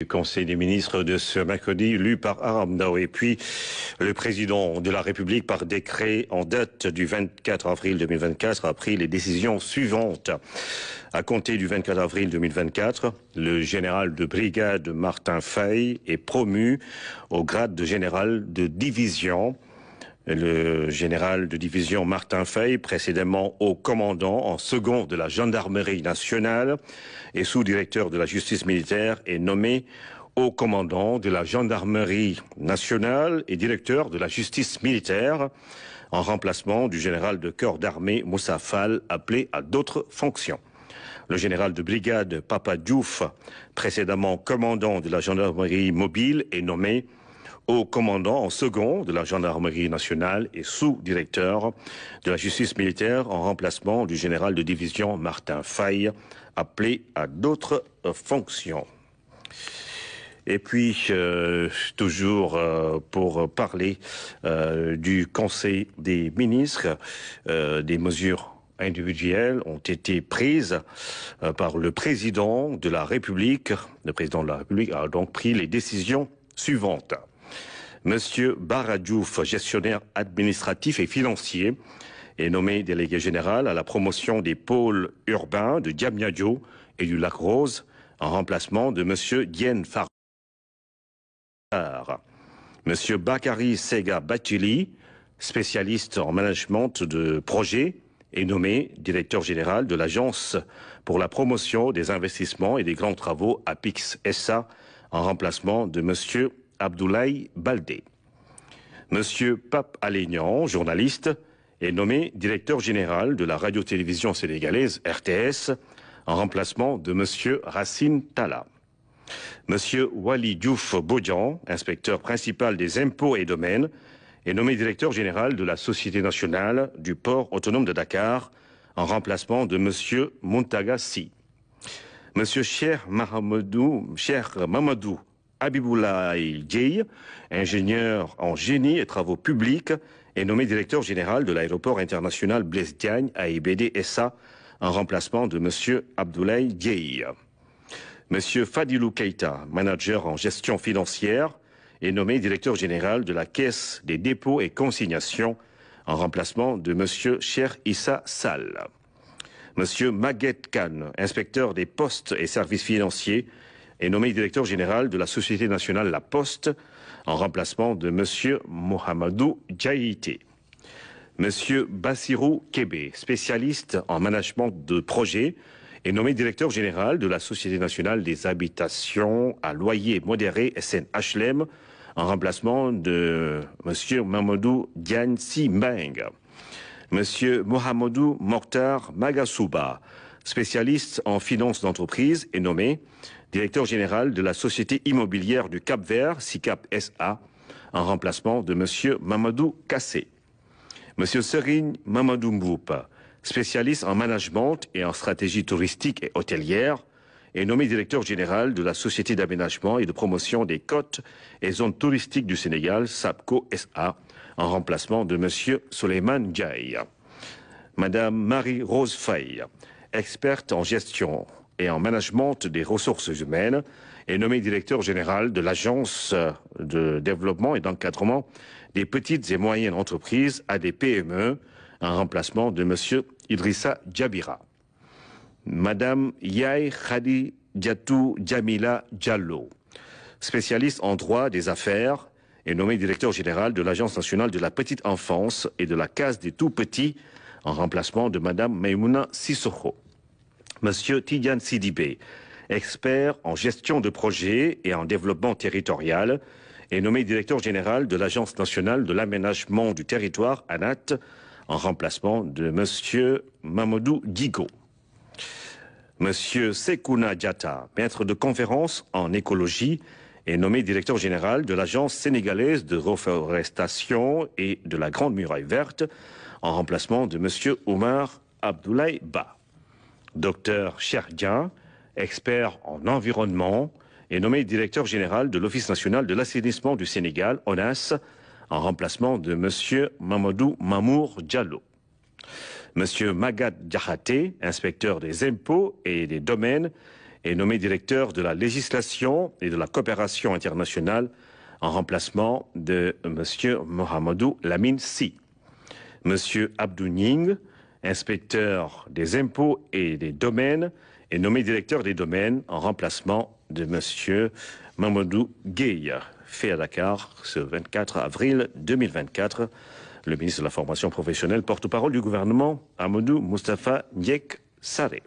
Du Conseil des ministres de ce mercredi, lu par Aram Ndao. Et puis, le président de la République, par décret en date du 24 avril 2024, a pris les décisions suivantes. À compter du 24 avril 2024, le général de brigade Martin Faye est promu au grade de général de division. Le général de division Martin Faye, précédemment haut commandant en second de la gendarmerie nationale et sous-directeur de la justice militaire, est nommé haut commandant de la gendarmerie nationale et directeur de la justice militaire, en remplacement du général de corps d'armée Moussa Fall, appelé à d'autres fonctions. Le général de brigade Papa Diouf, précédemment commandant de la gendarmerie mobile, est nommé haut commandant en second de la gendarmerie nationale et sous-directeur de la justice militaire, en remplacement du général de division Martin Faye, appelé à d'autres fonctions. Et puis, toujours pour parler du Conseil des ministres, des mesures individuelles ont été prises par le président de la République. Le président de la République a donc pris les décisions suivantes. Monsieur Bara Diouf, gestionnaire administratif et financier, est nommé délégué général à la promotion des pôles urbains de Diamniadio et du Lac Rose, en remplacement de monsieur Diène Farrar. Monsieur Bakary Sega Batili, spécialiste en management de projet, est nommé directeur général de l'Agence pour la promotion des investissements et des grands travaux APIX SA, en remplacement de monsieur Abdoulaye Baldé. Monsieur Pape Alignan, journaliste, est nommé directeur général de la radio-télévision sénégalaise RTS, en remplacement de monsieur Racine Talla. Monsieur Wali Diouf Bodian, inspecteur principal des impôts et domaines, est nommé directeur général de la Société nationale du port autonome de Dakar, en remplacement de monsieur Muntaga Sy. Monsieur Cheikh Mamadou Habiboulaye Dieye, ingénieur en génie et travaux publics, est nommé directeur général de l'aéroport international Blaise Diagne AIBD SA, en remplacement de monsieur Abdoulaye Dieye. Monsieur Fadilou Keita, manager en gestion financière, est nommé directeur général de la Caisse des dépôts et consignations, en remplacement de monsieur Cheikh Issa Sall. Monsieur Maguette Khan, inspecteur des postes et services financiers, est nommé directeur général de la Société nationale La Poste, en remplacement de monsieur Mohamedou Djaïté. Monsieur Bassirou Kébé, spécialiste en management de projet, est nommé directeur général de la Société nationale des habitations à loyer modéré SNHLM, en remplacement de monsieur Mamadou Diagne Sy Mbeng. Monsieur Mohamedou Mokhtar Magasouba, spécialiste en finance d'entreprise, est nommé directeur général de la Société immobilière du Cap-Vert, SICAP SA, en remplacement de monsieur Mamadou Kassé. Monsieur Serigne Mamadou Mboup, spécialiste en management et en stratégie touristique et hôtelière, est nommé directeur général de la Société d'aménagement et de promotion des côtes et zones touristiques du Sénégal, SAPCO SA, en remplacement de monsieur Souleymane Ndiaye. Madame Marie-Rose Faye, experte en gestion et en management des ressources humaines, est nommée directeur général de l'Agence de développement et d'encadrement des petites et moyennes entreprises ADPME, en remplacement de monsieur Idrissa Djabira. Madame Yaye Khadi Diatou Djamila Diallo, spécialiste en droit des affaires, est nommée directeur général de l'Agence nationale de la petite enfance et de la case des tout-petits, en remplacement de madame Maïmouna Sissoko. Monsieur Tidiane Sidibé, expert en gestion de projets et en développement territorial, est nommé directeur général de l'Agence nationale de l'aménagement du territoire, ANAT, en remplacement de monsieur Mamadou Guigo. Monsieur Sekouna Diatta, maître de conférences en écologie, est nommé directeur général de l'Agence sénégalaise de reforestation et de la Grande Muraille Verte, en remplacement de monsieur Oumar Abdoulaye Ba. Docteur Cherdian, expert en environnement, est nommé directeur général de l'Office national de l'assainissement du Sénégal, ONAS, en remplacement de monsieur Mamadou Mamour Diallo. Monsieur Magat Diakhaté, inspecteur des impôts et des domaines, est nommé directeur de la législation et de la coopération internationale en remplacement de M. Mohamedou Lamine Sy. M. Abdou Ning, inspecteur des impôts et des domaines, est nommé directeur des domaines en remplacement de M. Mamadou Gueye, fait à Dakar ce 24 avril 2024. Le ministre de la formation professionnelle, porte-parole du gouvernement, Amadou Moustapha Ndiek Sarré.